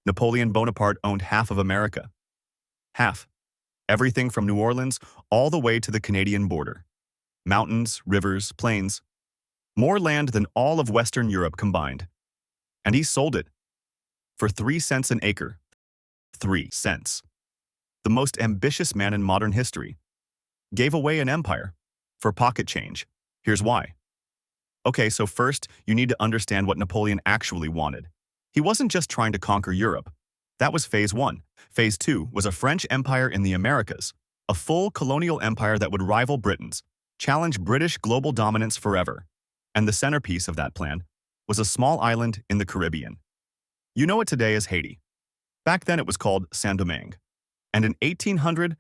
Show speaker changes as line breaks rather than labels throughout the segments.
Napoleon Bonaparte owned half of America. Half. Everything from New Orleans all the way to the Canadian border. Mountains, rivers, plains. More land than all of Western Europe combined. And he sold it. For 3 cents an acre. 3 cents. The most ambitious man in modern history. Gave away an empire. For pocket change. Here's why. Okay, so first, you need to understand what Napoleon actually wanted. He wasn't just trying to conquer Europe. That was phase 1. Phase 2 was a French empire in the Americas, a full colonial empire that would rival Britain's, challenge British global dominance forever. And the centerpiece of that plan was a small island in the Caribbean. You know it today as Haiti. Back then it was called Saint-Domingue. And in 1800,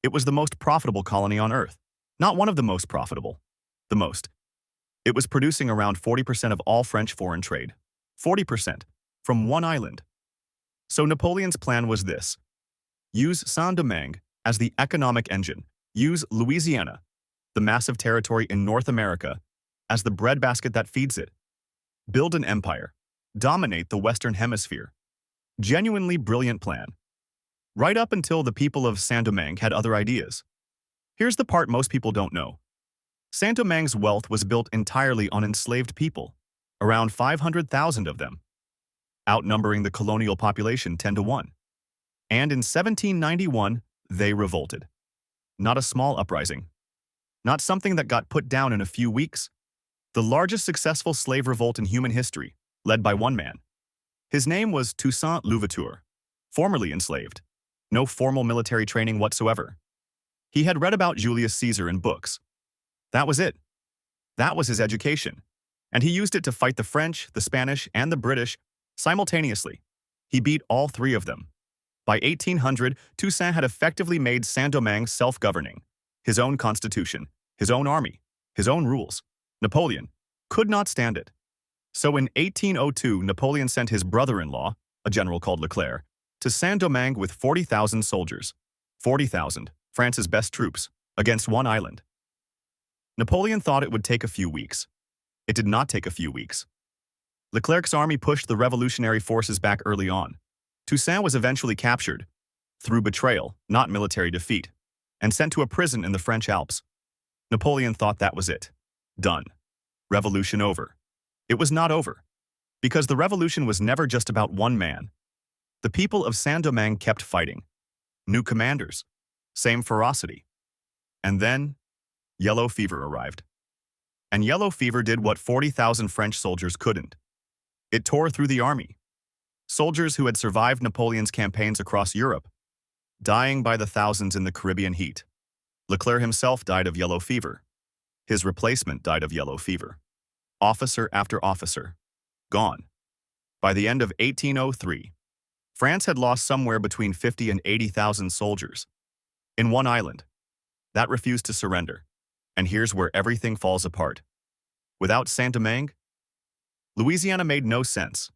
it was the most profitable colony on Earth. Not one of the most profitable. The most. It was producing around 40% of all French foreign trade. 40%. From one island. So Napoleon's plan was this. Use Saint-Domingue as the economic engine. Use Louisiana, the massive territory in North America, as the breadbasket that feeds it. Build an empire. Dominate the Western Hemisphere. Genuinely brilliant plan. Right up until the people of Saint-Domingue had other ideas. Here's the part most people don't know. Saint-Domingue's wealth was built entirely on enslaved people, around 500,000 of them, outnumbering the colonial population 10-1. And in 1791, they revolted. Not a small uprising. Not something that got put down in a few weeks. The largest successful slave revolt in human history, led by one man. His name was Toussaint Louverture, formerly enslaved. No formal military training whatsoever. He had read about Julius Caesar in books. That was it. That was his education. And he used it to fight the French, the Spanish, and the British simultaneously. He beat all 3 of them. By 1800, Toussaint had effectively made Saint-Domingue self-governing. His own constitution, his own army, his own rules. Napoleon could not stand it. So in 1802, Napoleon sent his brother-in-law, a general called Leclerc, to Saint-Domingue with 40,000 soldiers. 40,000, France's best troops, against one island. Napoleon thought it would take a few weeks. It did not take a few weeks. Leclerc's army pushed the revolutionary forces back early on. Toussaint was eventually captured, through betrayal, not military defeat, and sent to a prison in the French Alps. Napoleon thought that was it. Done. Revolution over. It was not over. Because the revolution was never just about one man. The people of Saint-Domingue kept fighting. New commanders. Same ferocity. And then, yellow fever arrived. And yellow fever did what 40,000 French soldiers couldn't. It tore through the army. Soldiers who had survived Napoleon's campaigns across Europe, dying by the thousands in the Caribbean heat. Leclerc himself died of yellow fever. His replacement died of yellow fever. Officer after officer. Gone. By the end of 1803, France had lost somewhere between 50 and 80,000 soldiers. In one island. That refused to surrender. And here's where everything falls apart. Without Saint-Domingue, Louisiana made no sense.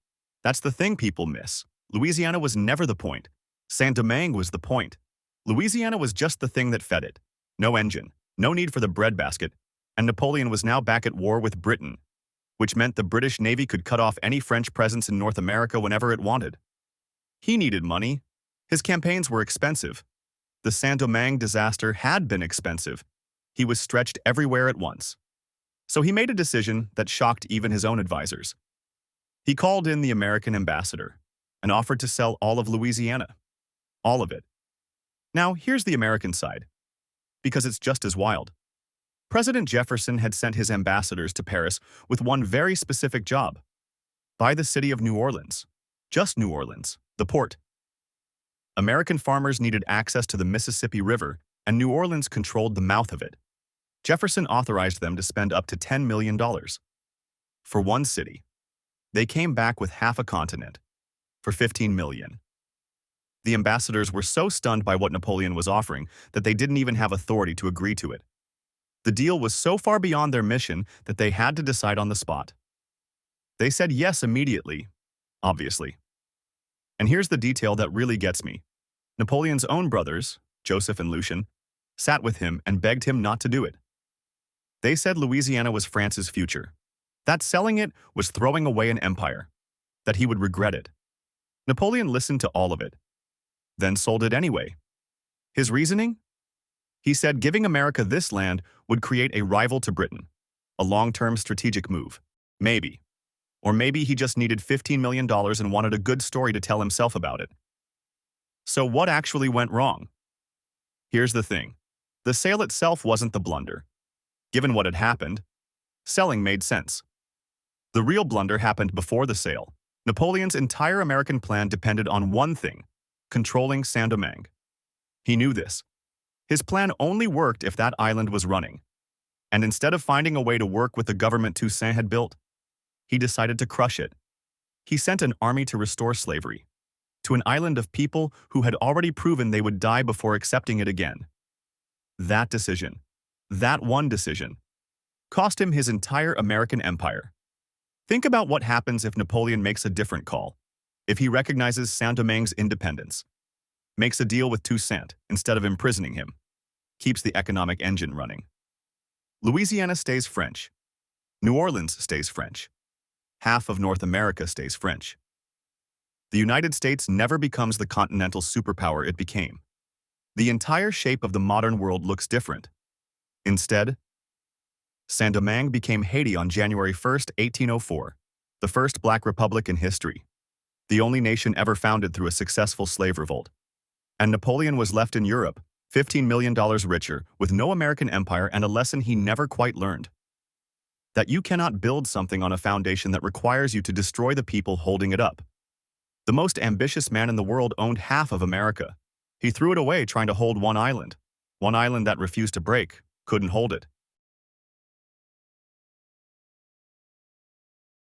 That's the thing people miss. Louisiana was never the point. Saint-Domingue was the point. Louisiana was just the thing that fed it. No engine, no need for the breadbasket, and Napoleon was now back at war with Britain, which meant the British Navy could cut off any French presence in North America whenever it wanted. He needed money. His campaigns were expensive. The Saint-Domingue disaster had been expensive. He was stretched everywhere at once. So he made a decision that shocked even his own advisors. He called in the American ambassador and offered to sell all of Louisiana. All of it. Now, here's the American side, because it's just as wild. President Jefferson had sent his ambassadors to Paris with one very specific job. Buy the city of New Orleans. Just New Orleans, the port. American farmers needed access to the Mississippi River, and New Orleans controlled the mouth of it. Jefferson authorized them to spend up to $10 million. For one city. They came back with half a continent. For $15 million. The ambassadors were so stunned by what Napoleon was offering that they didn't even have authority to agree to it. The deal was so far beyond their mission that they had to decide on the spot. They said yes immediately, obviously. And here's the detail that really gets me. Napoleon's own brothers, Joseph and Lucien, sat with him and begged him not to do it. They said Louisiana was France's future, that selling it was throwing away an empire, that he would regret it. Napoleon listened to all of it, then sold it anyway. His reasoning? He said giving America this land would create a rival to Britain, a long-term strategic move. Maybe. Or maybe he just needed $15 million and wanted a good story to tell himself about it. So what actually went wrong? Here's the thing. The sale itself wasn't the blunder. Given what had happened, selling made sense. The real blunder happened before the sale. Napoleon's entire American plan depended on one thing: controlling Saint-Domingue. He knew this. His plan only worked if that island was running. And instead of finding a way to work with the government Toussaint had built, he decided to crush it. He sent an army to restore slavery, to an island of people who had already proven they would die before accepting it again. That decision, that one decision, cost him his entire American empire. Think about what happens if Napoleon makes a different call, if he recognizes Saint-Domingue's independence, makes a deal with Toussaint instead of imprisoning him, keeps the economic engine running. Louisiana stays French. New Orleans stays French. Half of North America stays French. The United States never becomes the continental superpower it became. The entire shape of the modern world looks different. Instead, Saint-Domingue became Haiti on January 1, 1804, the first black republic in history, the only nation ever founded through a successful slave revolt. And Napoleon was left in Europe, $15 million richer, with no American empire and a lesson he never quite learned. That you cannot build something on a foundation that requires you to destroy the people holding it up. The most ambitious man in the world owned half of America. He threw it away trying to hold one island that refused to break, couldn't hold it.